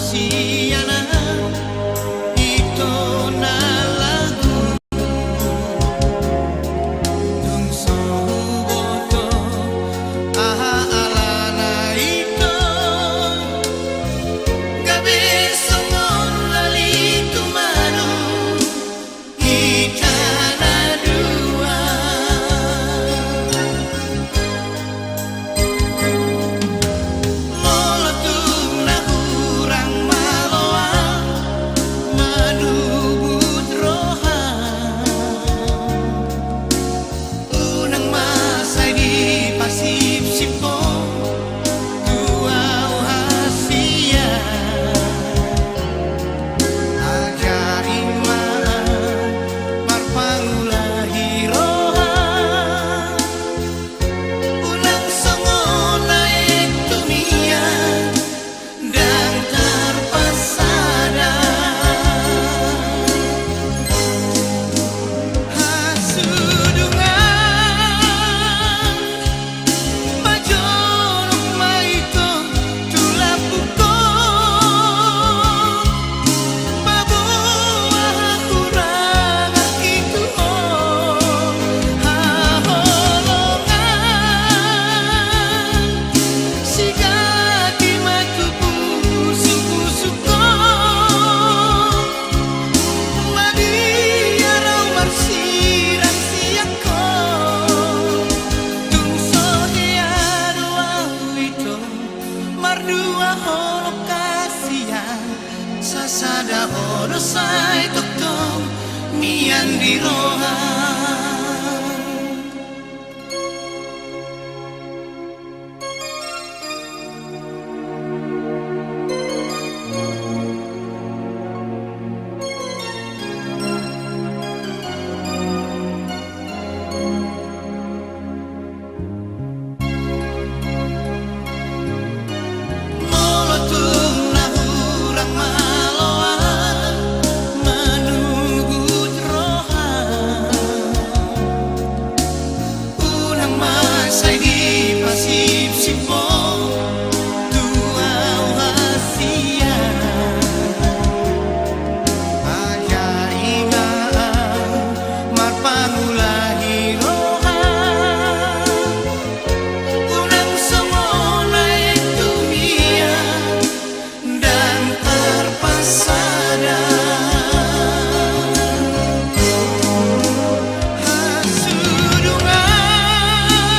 hasiana ito na lagu tung sohuboto aha alana ito gabi songon lalitu manu kita na dua molotung na hurang maloa manubut roha unang masay di pasip-sipo tuaw hasia ajari maan marpangulahi roha unang songon na ektumia dan terpesada hasudungan bajorok maito tulapuko babuah kurang itu haholongan sigati matupu suku-suko madiarau marsirang siako tung sohiaru awito mardua holokasian sasada odosai toktong mian di roha molotung na hurang maloa manugut roha unang masay di pasip-sipo tuaw hasia ajari maan marpangulahi roha unang songon na ektumia dan terpesada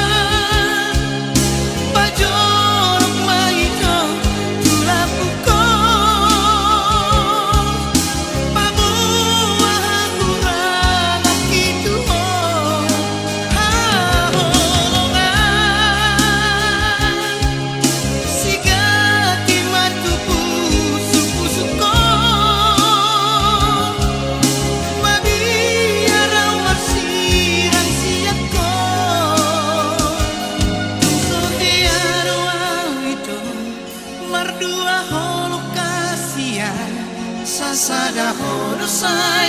hasudungan bajorok maito tulapuko babuah kurang itu haholongan sigati matupu suku-suko mabiarau marsirang siako sohiaru awito mardua holokasian sasada hodosai